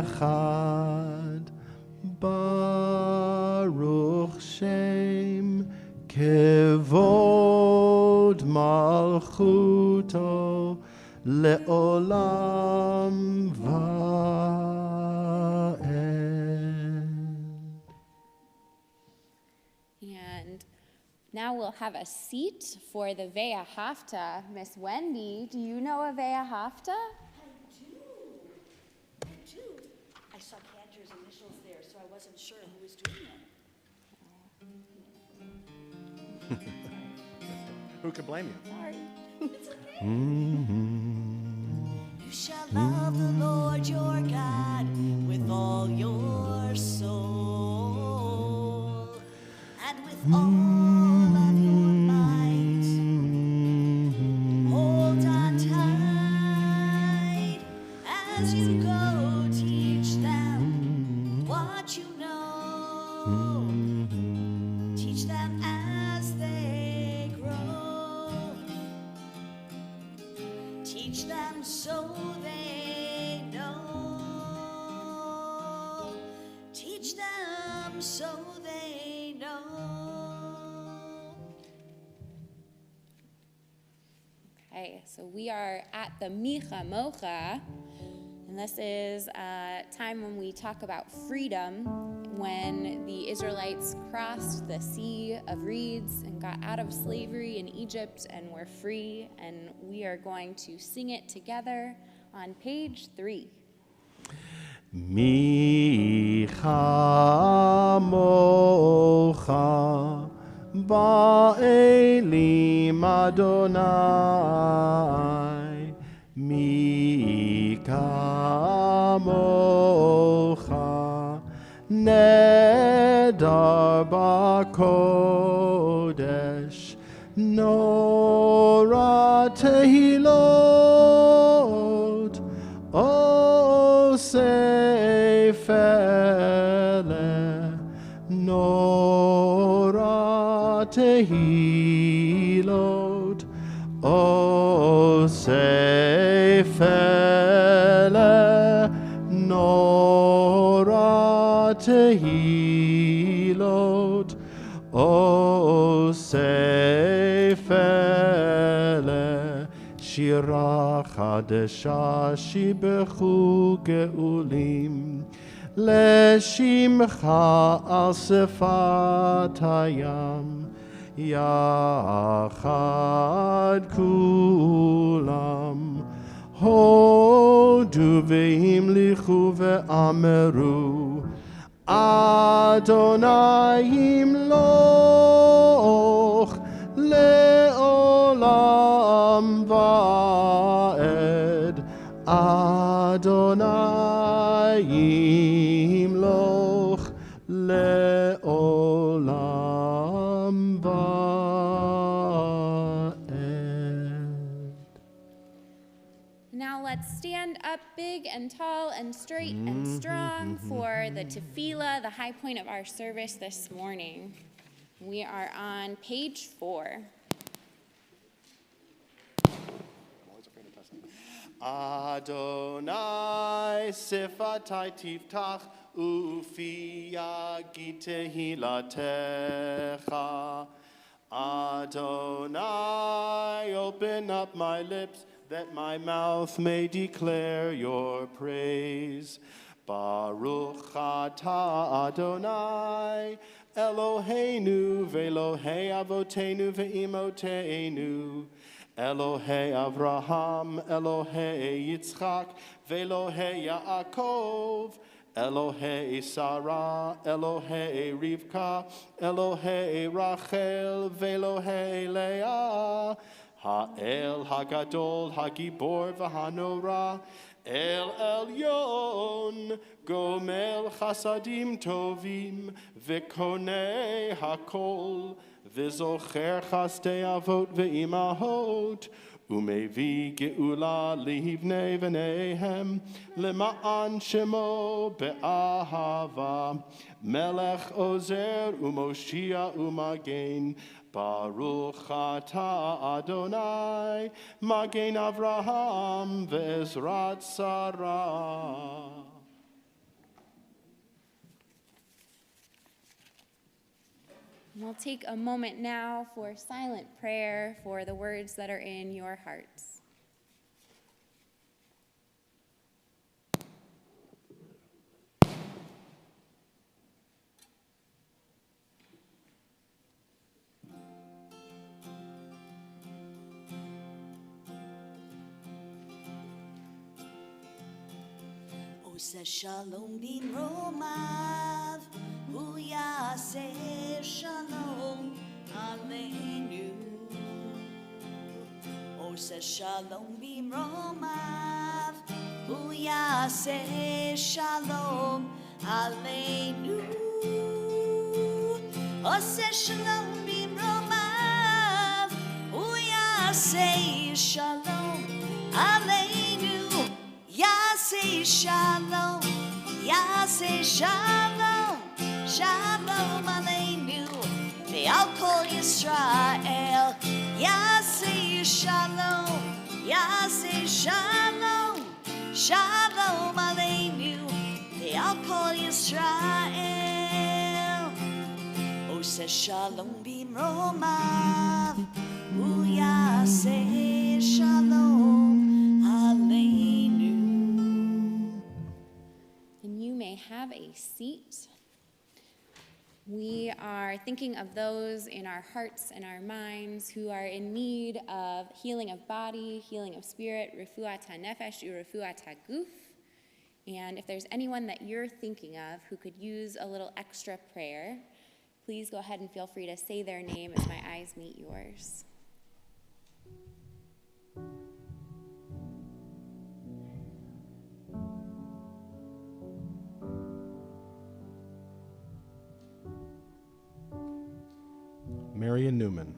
echad, Baruch Shem Kevod Malchuto Le'olam Va'ed. And now we'll have a seat for the Ve'ahavta. Miss Wendy, do you know a Ve'ahavta? I do. I saw Cantor's initials there, so I wasn't sure who was doing it. Who could blame you? Sorry. It's okay. You shall love the Lord your God with all your soul and with all of your might. Hold on tight as you go. Teach them what you know. Teach them as they grow. Teach them so they know. Teach them so they know. Okay, so we are at the Micha Mocha, and this is a time when we talk about freedom, when the Israelites crossed the Sea of Reeds and got out of slavery in Egypt and were free, and we are going to sing it together on page 3. Micha Mocha Ba'elim Adonai, Micha Mocha Nedar B'Kodesh, Nora Tehilot, O Seifele, Nora Tehilot, O Seifele, Nora Tehilot, O Seifele, Shira Chadesha Shibechu Geulim, Leshimcha al Sefat Hayam, Yachad Kulam, Hodu ve'imlichu ve'ameru, Adonai yimloch le'olam va'ed, Adonai yimloch le'olam va'ed. Now let's stand up big and tall and straight and strong for the tefillah, the high point of our service this morning. We are on page 4. Adonai sifatai tiftach ufi yagi tehilatecha. Adonai, open up my lips that my mouth may declare your praise. Baruch atah Adonai, Eloheinu ve'Elohei avotenu ve'imotenu, Elohei Avraham, Elohei Yitzchak, ve'Elohei Yaakov, Elohei Sarah, Elohei Rivka, Elohei Rachel, ve'Elohei Leah, Ha'el Hagadol, Hagibor v'Hanora, El Elyon, Gomel Chasadim Tovim, V'Konei Hakol, V'Zocher Chastei Avot V'Imahot, Umevi Geula Lihivnei V'Neihem, Lema'an Shemo Be'ahava, Melech Ozer Umoshia Umagen, Baruch atah Adonai, Magen Avraham ve'ezrat Sarah. We'll take a moment now for silent prayer for the words that are in your hearts. Ose shalom bimromav, hu yaseh shalom aleinu. Ose shalom bimromav, hu yaseh shalom aleinu. Ose shalom bimromav, hu yaseh shalom aleinu. Yaseh shalom, Yaseh shalom, shalom aleinu, ve'al kol Yisrael. Yaseh shalom, Yaseh shalom, shalom aleinu, ve'al kol Yisrael. Ose shalom bimromav, hu yaseh shalom aleinu. And you may have a seat. We are thinking of those in our hearts and our minds who are in need of healing of body, healing of spirit, refuat hanefesh, urefuat haguf. And if there's anyone that you're thinking of who could use a little extra prayer, please go ahead and feel free to say their name as my eyes meet yours. Marion Newman.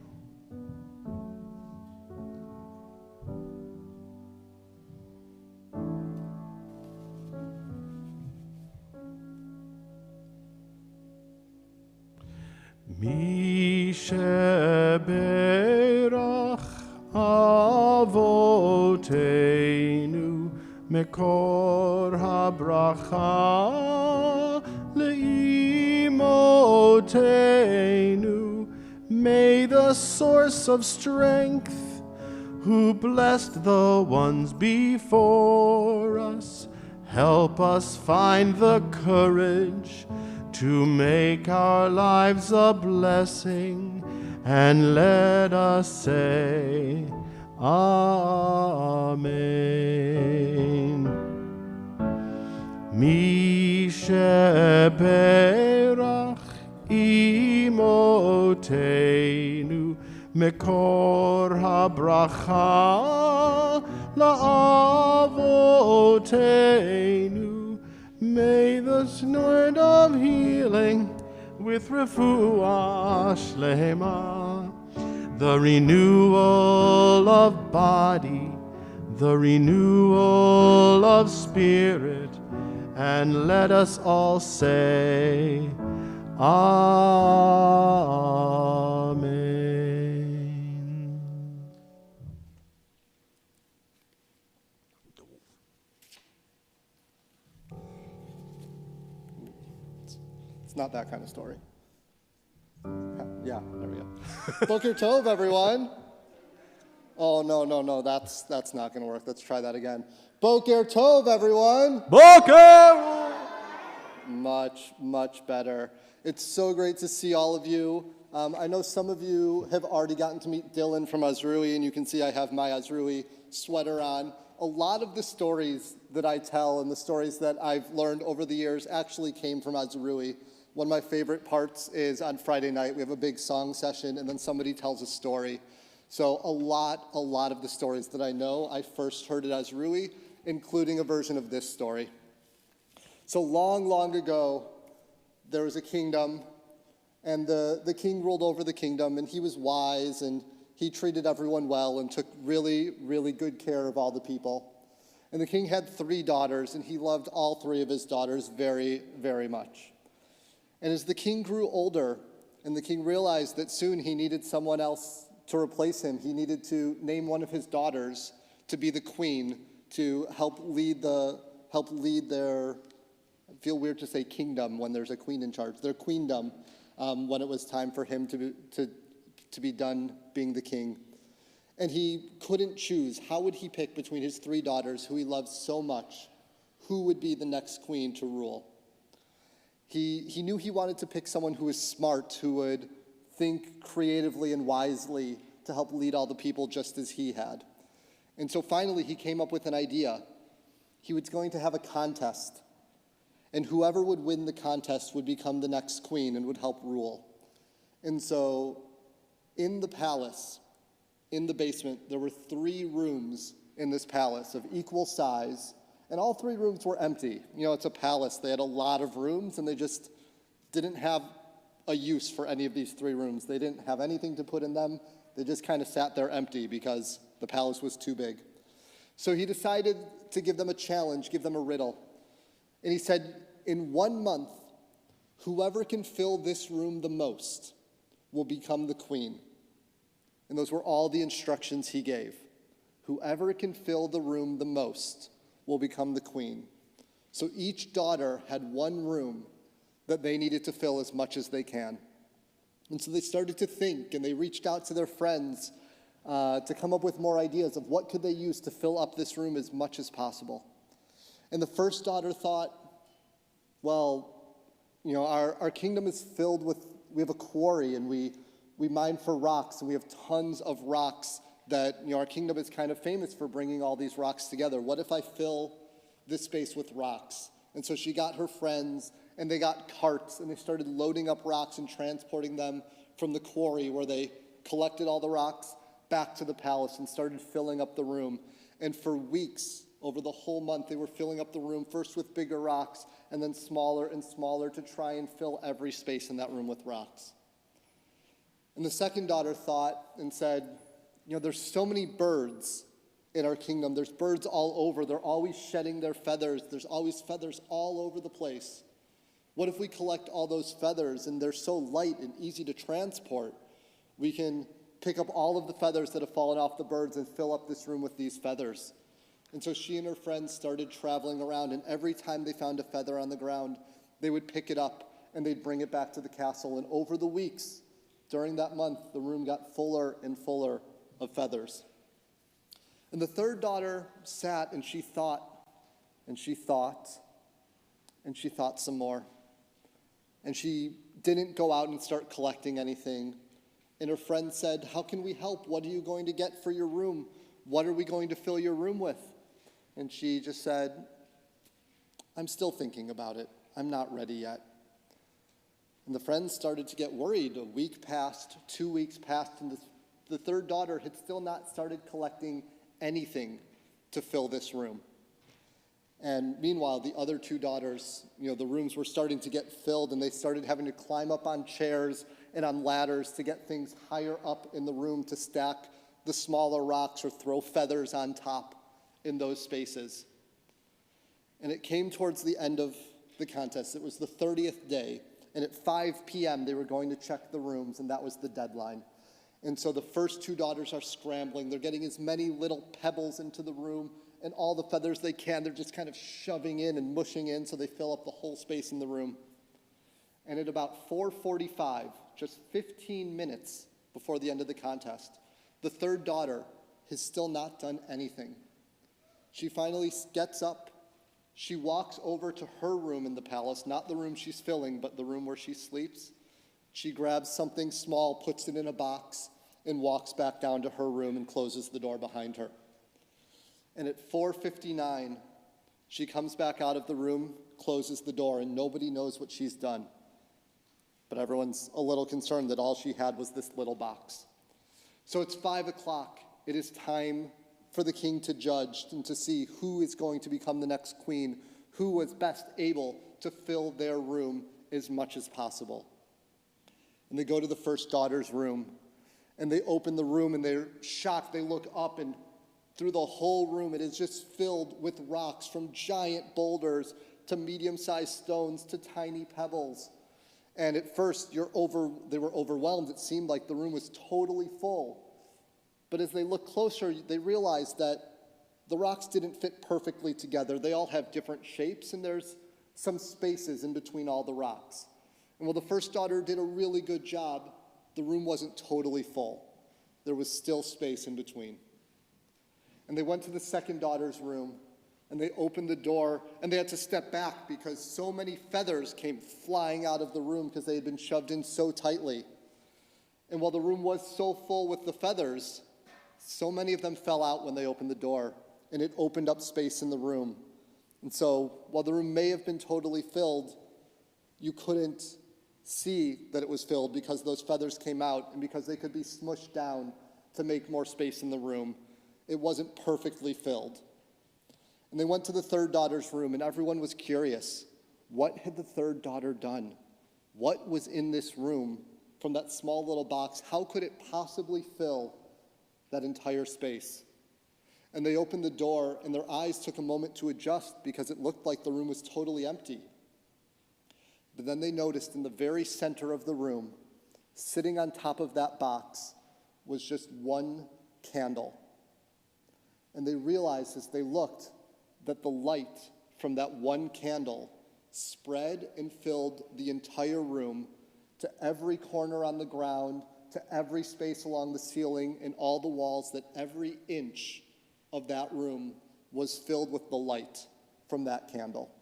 Mi sheberach avoteinu mekor habracha leimotenu. May the source of strength, who blessed the ones before us, help us find the courage to make our lives a blessing, and let us say, Amen. Mi sheberach imotenu mekor habracha la'avotenu. May the Lord of healing with refuah shlema, the renewal of body, the renewal of spirit, and let us all say, Amen. It's not that kind of story. Yeah, there we go. Boker Tov, everyone. Oh, no, that's not going to work. Let's try that again. Boker Tov, everyone. Boker! Much better. It's so great to see all of you. I know some of you have already gotten to meet Dylan from Azrui, and you can see I have my Azrui sweater on. A lot of the stories that I tell and the stories that I've learned over the years actually came from Azrui. One of my favorite parts is on Friday night, we have a big song session, and then somebody tells a story. So a lot of the stories that I know, I first heard at Azrui, including a version of this story. So long ago, there was a kingdom, and the king ruled over the kingdom, and he was wise, and he treated everyone well and took really good care of all the people. And the king had 3 daughters, and he loved all 3 of his daughters very much. And as the king grew older, And the king realized that soon he needed someone else to replace him. He needed to name one of his daughters to be the queen, to help lead their, I feel weird to say kingdom when there's a queen in charge, their queendom, when it was time for him to be done being the king. And he couldn't choose. How would he pick between his 3 daughters, who he loved so much, who would be the next queen to rule? He knew he wanted to pick someone who was smart, who would think creatively and wisely to help lead all the people just as he had. And so finally he came up with an idea. He was going to have a contest, and whoever would win the contest would become the next queen and would help rule. And so in the palace, in the basement, there were 3 rooms in this palace of equal size, and all 3 rooms were empty. You know, it's a palace. They had a lot of rooms, and they just didn't have a use for any of these 3 rooms. They didn't have anything to put in them. They just kind of sat there empty because the palace was too big. So he decided to give them a challenge, give them a riddle. And he said, in 1 month, whoever can fill this room the most will become the queen. And those were all the instructions he gave. Whoever can fill the room the most will become the queen. So each daughter had 1 room that they needed to fill as much as they can. And so they started to think, and they reached out to their friends to come up with more ideas of what could they use to fill up this room as much as possible. And the first daughter thought, well, you know, our kingdom is filled with, we have a quarry, and we mine for rocks, and we have tons of rocks that, you know, our kingdom is kind of famous for bringing all these rocks together. What if I fill this space with rocks? And so she got her friends, and they got carts, and they started loading up rocks and transporting them from the quarry where they collected all the rocks back to the palace and started filling up the room. And for weeks, over the whole month, they were filling up the room, first with bigger rocks, and then smaller and smaller, to try and fill every space in that room with rocks. And the second daughter thought and said, you know, there's so many birds in our kingdom. There's birds all over. They're always shedding their feathers. There's always feathers all over the place. What if we collect all those feathers, and they're so light and easy to transport? We can pick up all of the feathers that have fallen off the birds and fill up this room with these feathers. And so she and her friends started traveling around, and every time they found a feather on the ground, they would pick it up and they'd bring it back to the castle. And over the weeks, during that month, the room got fuller and fuller of feathers. And the third daughter sat, and she thought, and she thought, and she thought some more. And she didn't go out and start collecting anything. And her friend said, how can we help? What are you going to get for your room? What are we going to fill your room with? And she just said, I'm still thinking about it. I'm not ready yet. And the friends started to get worried. A week passed, 2 weeks passed, and the third daughter had still not started collecting anything to fill this room. And meanwhile, the other 2 daughters, you know, the rooms were starting to get filled, and they started having to climb up on chairs and on ladders to get things higher up in the room to stack the smaller rocks or throw feathers on top in those spaces. And it came towards the end of the contest. It was the 30th day, and at 5 p.m. they were going to check the rooms, and that was the deadline. And so the first 2 daughters are scrambling. They're getting as many little pebbles into the room and all the feathers they can. They're just kind of shoving in and mushing in so they fill up the whole space in the room. And at about 4:45, just 15 minutes before the end of the contest, the third daughter has still not done anything. She finally gets up. She walks over to her room in the palace, not the room she's filling, but the room where she sleeps. She grabs something small, puts it in a box, and walks back down to her room and closes the door behind her. And at 4:59, she comes back out of the room, closes the door, and nobody knows what she's done. But everyone's a little concerned that all she had was this little box. So it's 5 o'clock. It is time for the king to judge and to see who is going to become the next queen, who was best able to fill their room as much as possible. And they go to the first daughter's room, and they open the room, and they're shocked. They look up, and through the whole room, it is just filled with rocks, from giant boulders to medium-sized stones to tiny pebbles. And at first, they were overwhelmed. It seemed like the room was totally full. But as they looked closer, they realized that the rocks didn't fit perfectly together. They all have different shapes, and there's some spaces in between all the rocks. And while the first daughter did a really good job, the room wasn't totally full. There was still space in between. And they went to the second daughter's room, and they opened the door, and they had to step back because so many feathers came flying out of the room because they had been shoved in so tightly. And while the room was so full with the feathers, so many of them fell out when they opened the door, and it opened up space in the room. And so while the room may have been totally filled, you couldn't see that it was filled because those feathers came out and because they could be smushed down to make more space in the room. It wasn't perfectly filled. And they went to the third daughter's room, and everyone was curious. What had the third daughter done? What was in this room from that small little box? How could it possibly fill that entire space? And they opened the door, and their eyes took a moment to adjust because it looked like the room was totally empty. But then they noticed in the very center of the room, sitting on top of that box, was just one candle. And they realized as they looked that the light from that one candle spread and filled the entire room to every corner on the ground, to every space along the ceiling and all the walls, that every inch of that room was filled with the light from that candle.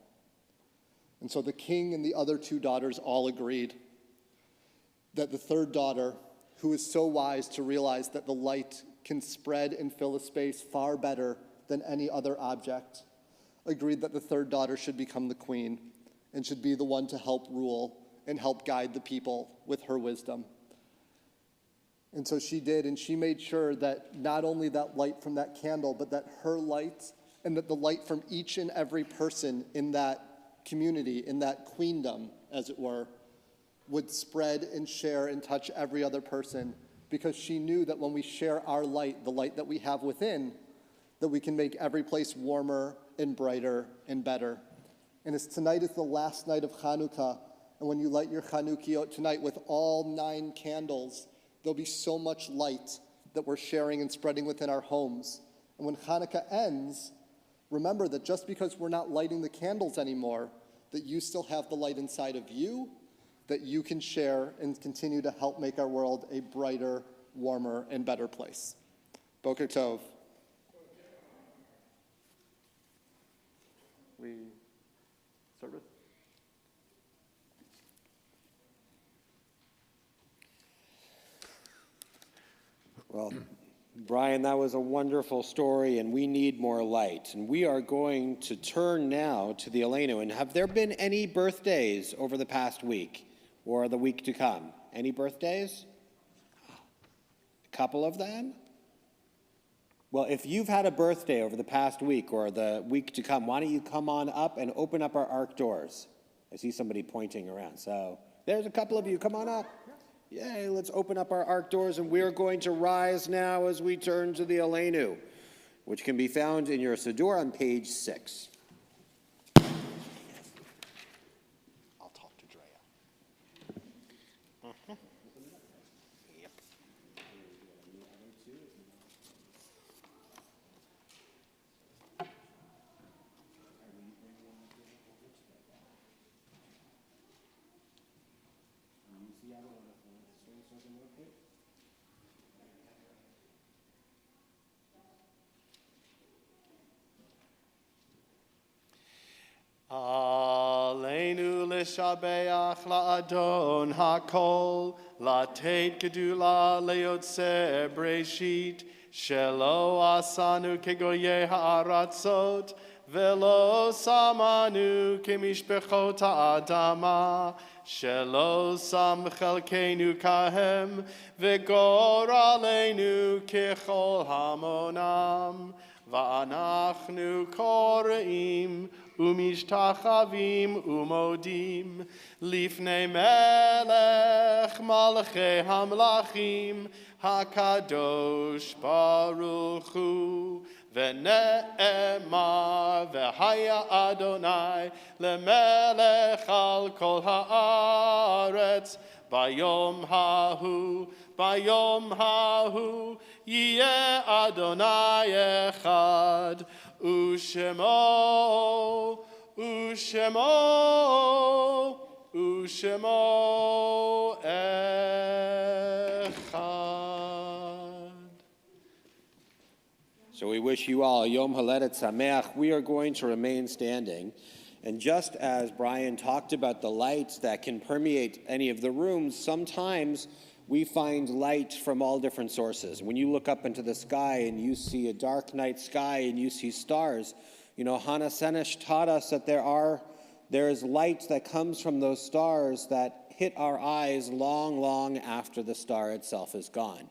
And so the king and the other two daughters all agreed that the third daughter, who is so wise to realize that the light can spread and fill a space far better than any other object, agreed that the third daughter should become the queen and should be the one to help rule and help guide the people with her wisdom. And so she did, and she made sure that not only that light from that candle, but that her light and that the light from each and every person in that community, in that queendom, as it were, would spread and share and touch every other person, because she knew that when we share our light, the light that we have within, that we can make every place warmer and brighter and better. And as tonight is the last night of Hanukkah, and when you light your Chanukiot tonight with all 9 candles, there'll be so much light that we're sharing and spreading within our homes. And when Hanukkah ends, remember that just because we're not lighting the candles anymore, that you still have the light inside of you that you can share and continue to help make our world a brighter, warmer, and better place. Boker Tov. We start with? Well, Brian, that was a wonderful story, and we need more light. And we are going to turn now to the Aleinu. And have there been any birthdays over the past week or the week to come? Any birthdays? A couple of them? Well, if you've had a birthday over the past week or the week to come, why don't you come on up and open up our ark doors? I see somebody pointing around. So there's a couple of you. Come on up. Yay, let's open up our ark doors, and we're going to rise now as we turn to the Aleinu, which can be found in your Siddur on page 6. I'll talk to Drea. Yep. Aleinu l'shabeach la'adon hakol, la'teit gedula le'yotze breshit, shelo asanu kegoye ha'aratzot, velo samanu kemishpechot ha'adama, shelo sam chelkenu kahem, v'gor aleinu kechol hamonam, va'anachnu koreim, Umishtachavim umodim lifnei melech malachei hamlachim hakadosh baruch hu ונאמר והיה אדוני למלך על כל הארץ ביום ההוא יהיה אדוני אחד ושמו אחד. So we wish you all Yom Haledet Sameach. We are going to remain standing. And just as Brian talked about the lights that can permeate any of the rooms, sometimes we find light from all different sources. When you look up into the sky and you see a dark night sky and you see stars, you know, Hannah Senesh taught us that there is light that comes from those stars that hit our eyes long, long after the star itself is gone.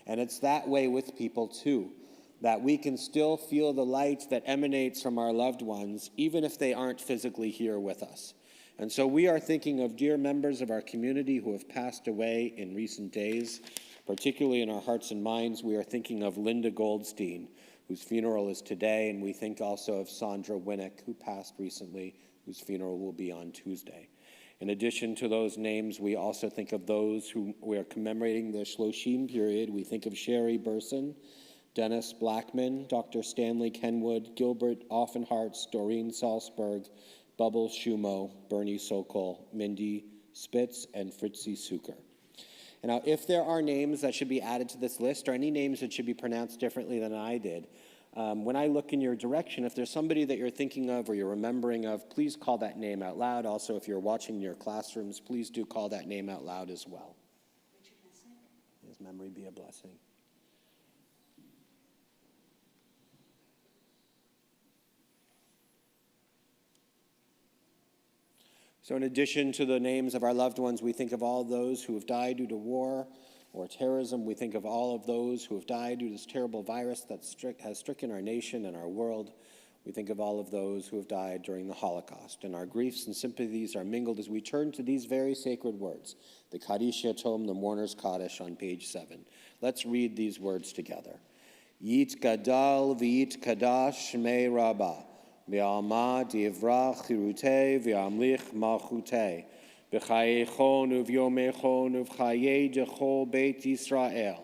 And it's that way with people too, that we can still feel the light that emanates from our loved ones, even if they aren't physically here with us. And so we are thinking of dear members of our community who have passed away in recent days, particularly in our hearts and minds. We are thinking of Linda Goldstein, whose funeral is today, and we think also of Sandra Winnick, who passed recently, whose funeral will be on Tuesday. In addition to those names, we also think of those who we are commemorating the Shloshim period. We think of Sherry Burson, Dennis Blackman, Dr. Stanley Kenwood, Gilbert Offenhartz, Doreen Salzberg, Bubbles Shumo, Bernie Sokol, Mindy Spitz, and Fritzy Suker. And now, if there are names that should be added to this list, or any names that should be pronounced differently than I did, when I look in your direction, if there's somebody that you're thinking of or you're remembering of, please call that name out loud. Also, if you're watching in your classrooms, please do call that name out loud as well. His memory be a blessing. So in addition to the names of our loved ones, we think of all those who have died due to war or terrorism. We think of all of those who have died due to this terrible virus that has stricken our nation and our world. We think of all of those who have died during the Holocaust. And our griefs and sympathies are mingled as we turn to these very sacred words, the Kaddish Yatom, the Mourner's Kaddish on page 7. Let's read these words together. Yit Gadal v'yit Kadash Shmei Rabbah. V'alma divrach chirutei v'amlich malchutei b'chayechon uv'yomechon uv'chayei dechol beit Yisrael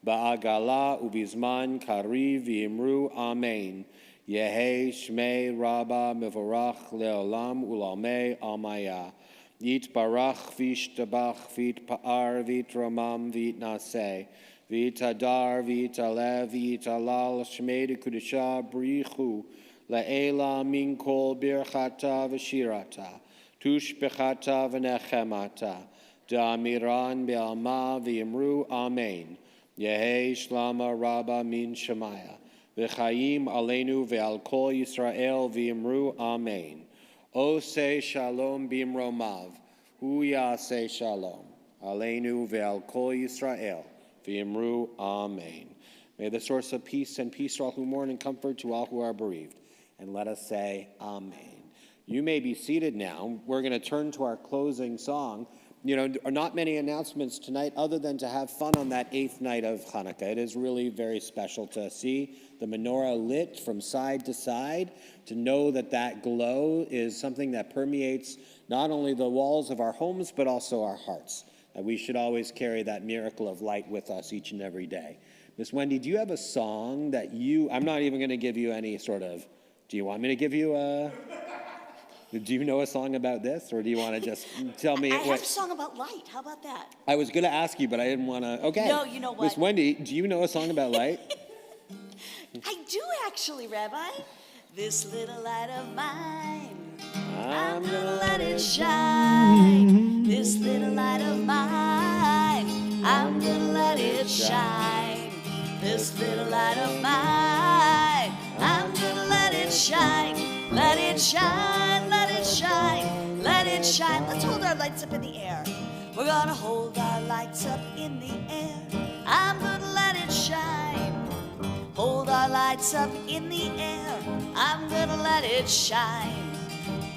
ba'agala ubizman kariv v'imru amen Yehi shmei rabba mevorach leolam ulalmei almaya Yit barach v'ishtabach v'itpa'ar v'itramam v'itnaseh v'itadar v'italev v'italal shmei dekudesha brichu La'ela min kol birchata v'shirata, tushbechata v'nechemata, da'amiran be'alma v'imru amen. Yehi shlama rabba min shemaya, v'chayim aleinu ve'al kol Yisrael v'imru amen. Oseh shalom bimromav, hu yaseh shalom, aleinu ve'al kol Yisrael v'imru amen. May the source of peace and peace to all who mourn and comfort to all who are bereaved. And let us say amen. You may be seated now. We're going to turn to our closing song. You know, not many announcements tonight other than to have fun on that 8th night of Hanukkah. It is really very special to see the menorah lit from side to side, to know that that glow is something that permeates not only the walls of our homes, but also our hearts. That we should always carry that miracle of light with us each and every day. Miss Wendy, do you have a song that I'm not even going to give you any sort of, do you want me to give you do you know a song about this, or do you want to just tell me? I have a song about light. How about that? I was going to ask you, but I didn't want to. Okay. No, you know what? Miss Wendy, do you know a song about light? I do actually, Rabbi. This little light of mine, I'm gonna let it shine. This little light of mine, I'm gonna let it shine. This little light of mine, I'm gonna let it shine. Let it shine, let it shine, let it shine. Let's hold our lights up in the air. We're gonna hold our lights up in the air. I'm gonna let it shine. Hold our lights up in the air. I'm gonna let it shine.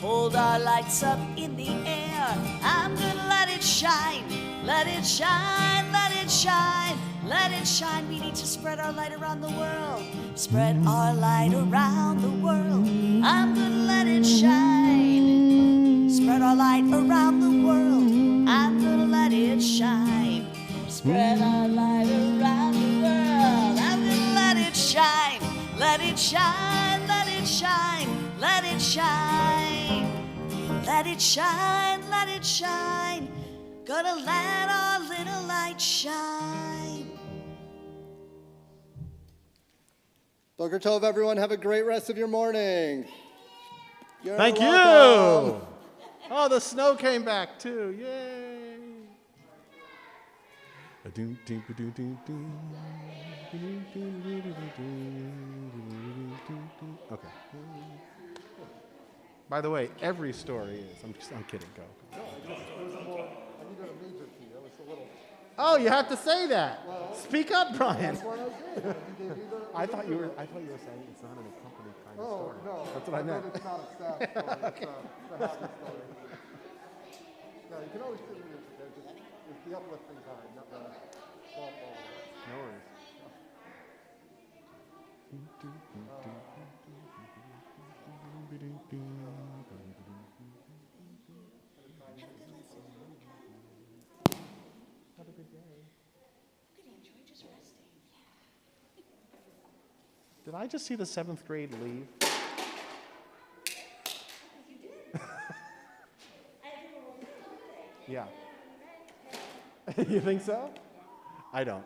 hold our lights up in the air. I'm gonna let it shine, let it shine, let it shine, let it shine. We need to spread our light around the world, spread our light around the world. I'm gonna let it shine, spread our light around the world. I'm gonna let it shine, spread our light around the world. I'm gonna let it shine, let it shine, let it shine, let it shine, let it shine, let it shine. Gonna let our little light shine. Boker Tov, everyone. Have a great rest of your morning. You're Thank welcome. you. Oh, the snow came back too. Yay. Okay. By the way, every story is. I'm kidding. Go. Oh, you have to say that. Speak up, Brian. I thought you were saying it's not an accompanied kind of story. No, That's what I meant. It's not a sad story. It's a happy story. No, you can always do it. It's the uplifting kind, not the bump. No worries. Have a good day. Did I just see the 7th grade leave? Yeah. You think so? I don't.